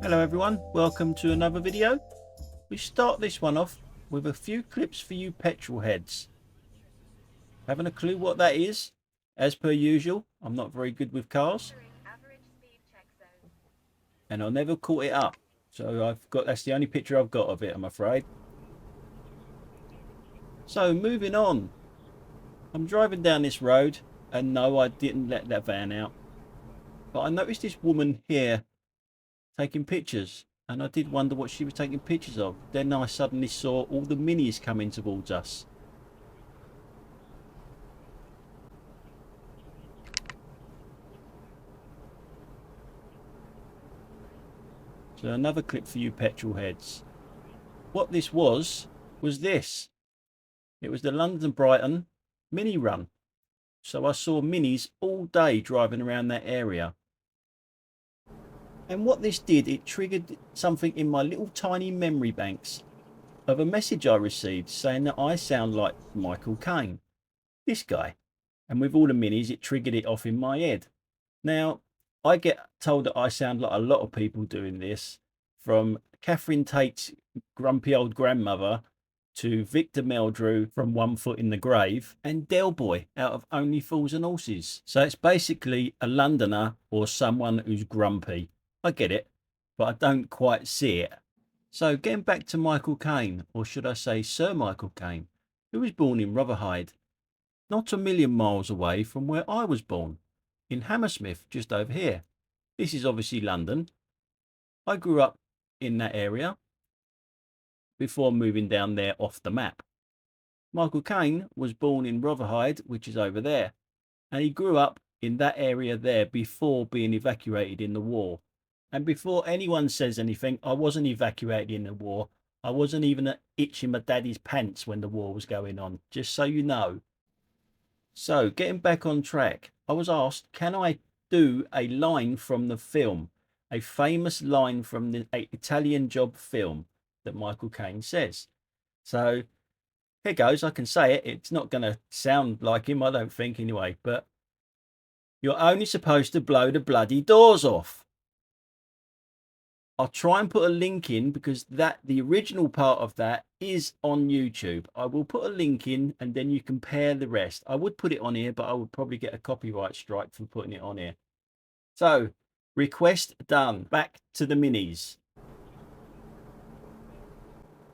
Hello everyone, welcome to another video. We start this one off with a few clips for you petrol heads. Having a clue what that is? As per usual, I'm not very good with cars and I never caught it up. So that's the only picture I've got of it, I'm afraid. So moving on. I'm driving down this road and no, I didn't let that van out. But I noticed this woman here taking pictures. And I did wonder what she was taking pictures of. Then I suddenly saw all the minis coming towards us. So another clip for you petrol heads. What this was this. It was the London Brighton mini run. So I saw minis all day driving around that area. And what this did, it triggered something in my little tiny memory banks of a message I received saying that I sound like Michael Caine, this guy. And with all the minis, it triggered it off in my head. Now, I get told that I sound like a lot of people doing this, from Catherine Tate's grumpy old grandmother to Victor Meldrew from One Foot in the Grave and Del Boy out of Only Fools and Horses. So it's basically a Londoner or someone who's grumpy. I get it, but I don't quite see it. So getting back to Michael Caine, or should I say Sir Michael Caine, who was born in Rotherhithe, not a million miles away from where I was born, in Hammersmith, just over here. This is obviously London. I grew up in that area before moving down there off the map. Michael Caine was born in Rotherhithe, which is over there, and he grew up in that area there before being evacuated in the war. And before anyone says anything, I wasn't evacuated in the war. I wasn't even itching my daddy's pants when the war was going on, just so you know. So getting back on track, I was asked, can I do a line from the film, a famous line from the Italian Job film that Michael Caine says. So here goes, I can say it. It's not going to sound like him, I don't think anyway, but you're only supposed to blow the bloody doors off. I'll try and put a link in because the original part of that is on YouTube. I will put a link in and then you compare the rest. I would put it on here, but I would probably get a copyright strike for putting it on here. So, request done. Back to the minis.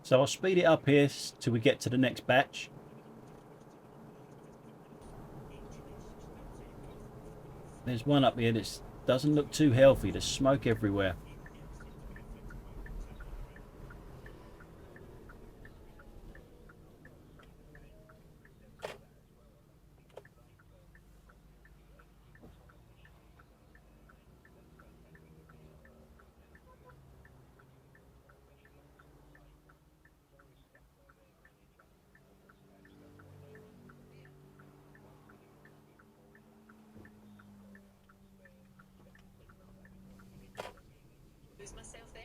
So I'll speed it up here till we get to the next batch. There's one up here that doesn't look too healthy. There's smoke everywhere. Myself there,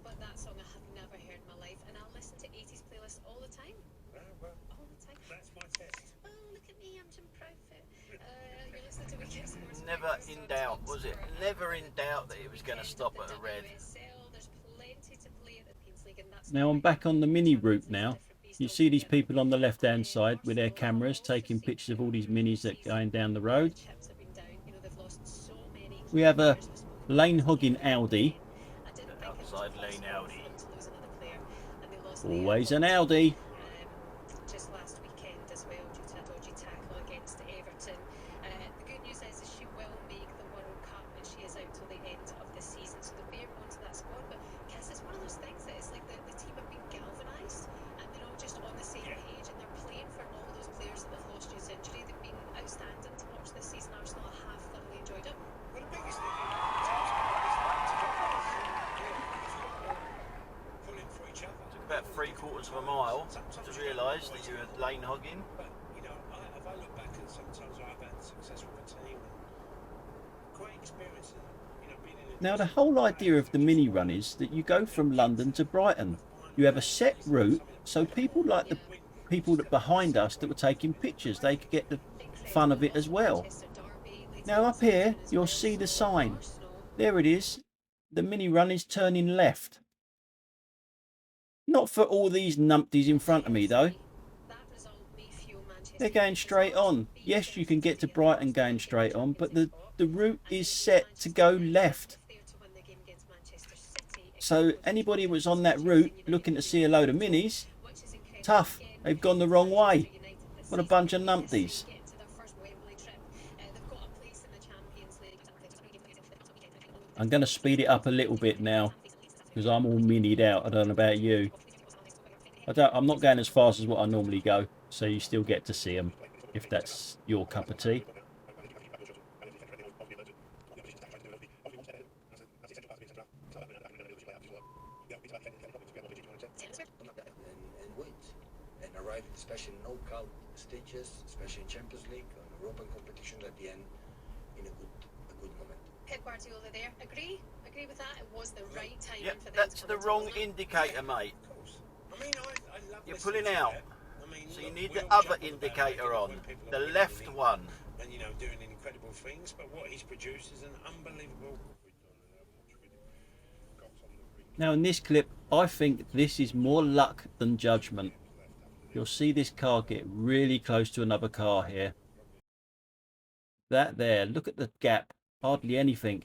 but that song I have never heard in my life, and I'll listen to 80s playlists all the time. All the time. That's my test. Oh, look at me, I'm Jim Proudfoot. You're listening to Weekend Sports. Never in doubt, was it? Never in doubt that it was going to stop at a red. Now I'm back on the mini route now. You see these people on the left hand side with their cameras taking pictures of all these minis that are going down the road. We have a lane hugging Audi. Outside lane Audi. Always an Audi. Just last weekend as well, due to a dodgy tackle against Everton. The good news is she will make the World Cup and she is out till the end of the season, so they're bare bones to that squad. But Kiss, it's one of those things that it's like the team have been galvanised and they're all just on the same page and they're playing for all those players that they've lost due to injury. They've been outstanding to watch this season. Arsenal have thoroughly enjoyed it. Well, the biggest thing about 3/4 of a mile to realise that you were lane hogging. But you know, if I look back at sometimes I've had success with a team, great experience, you know, being in. Now the whole idea of the mini run is that you go from London to Brighton. You have a set route, so people like the people that behind us that were taking pictures, they could get the fun of it as well. Now up here, you'll see the sign. There it is. the Mini Run is turning left. Not for all these numpties in front of me though. They're going straight on. Yes, you can get to Brighton going straight on, but the route is set to go left. So anybody who was on that route looking to see a load of minis, tough. They've gone the wrong way. What a bunch of numpties. I'm going to speed it up a little bit now because I'm all minied out. I don't know about you. I'm not going as fast as what I normally go, so you still get to see them if that's your cup of tea. And wait, and arrive in special knockout stages, especially in Champions League and European competition at the end in a good moment. Pep Guardiola there. Agree with that. It was the right time Yeah, for them. that's the wrong indicator, mate. Of course. I mean, I love You're listening pulling to out. Pep. I mean, So you look, need we the all other chuckle about indicator making on, when people the are winning left league one. and doing incredible things, but what he's produced is an unbelievable. Now in this clip, I think this is more luck than judgment. You'll see this car get really close to another car here. That there, look at the gap, hardly anything.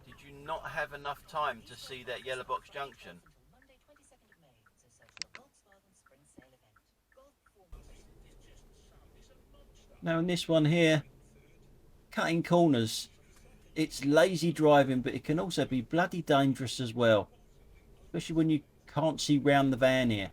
Did you not have enough time to see that yellow box junction? Now in this one here, cutting corners, it's lazy driving, but it can also be bloody dangerous as well, especially when you can't see round the van here.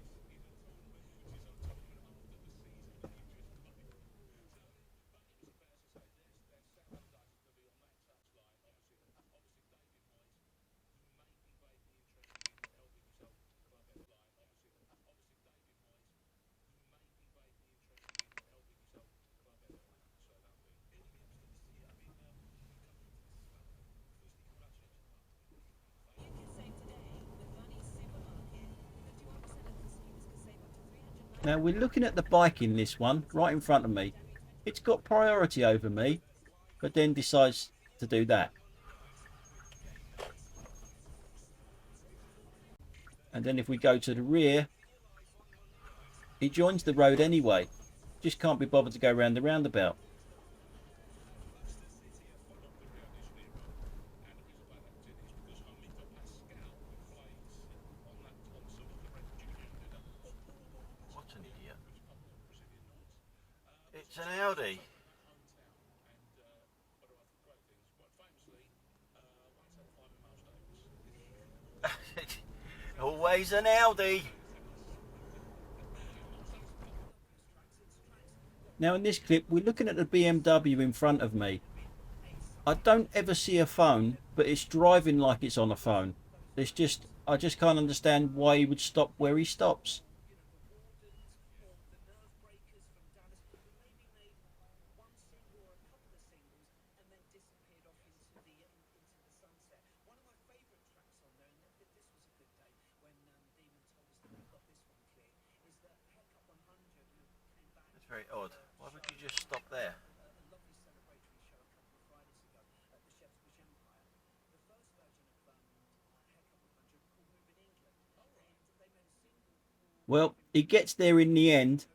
Now we're looking at the bike in this one, right in front of me. It's got priority over me, but then decides to do that. And then if we go to the rear, he joins the road anyway. Just can't be bothered to go around the roundabout. What an idiot. It's an Audi. Always an Audi. Now in this clip we're looking at the BMW in front of me. I don't ever see a phone, but it's driving like it's on a phone. I just can't understand why he would stop where he stops. That's very odd. Why would you just stop there? Well, he gets there in the end.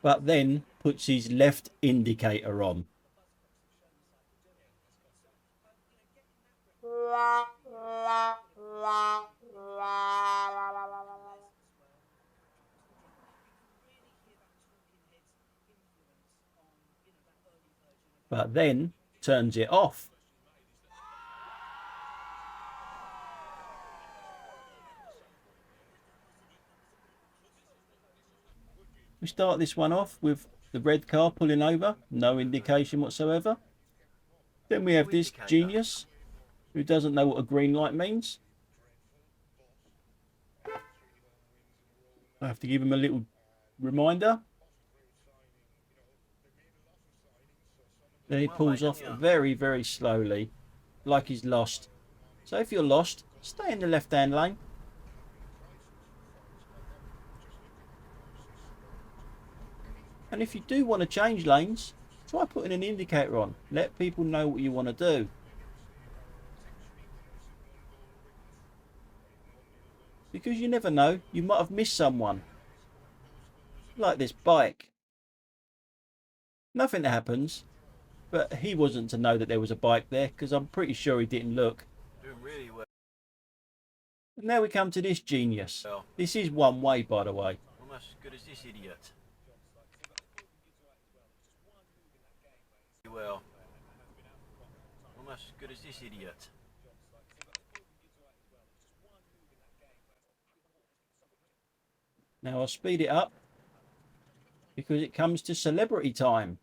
But then puts his left indicator on. But then turns it off. We start this one off with the red car pulling over, no indication whatsoever. Then we have this genius Who doesn't know what a green light means? I have to give him a little reminder. Then he pulls off very, very slowly, like he's lost. So if you're lost, stay in the left-hand lane. And if you do want to change lanes, try putting an indicator on. Let people know what you want to do. Because you never know, you might have missed someone. Like this bike. Nothing happens, but he wasn't to know that there was a bike there, because I'm pretty sure he didn't look. Doing really well. And now we come to this genius. This is one way, by the way. Almost as good as this idiot. Well, almost as good as this idiot. Now I'll speed it up because it comes to celebrity time.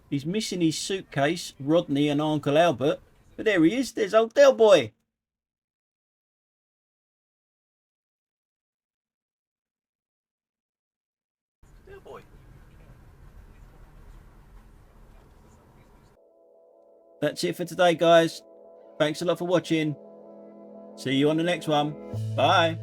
He's missing his suitcase, Rodney and Uncle Albert, but there he is. There's old Del Boy. Del Boy. That's it for today, guys. Thanks a lot for watching. See you on the next one. Bye.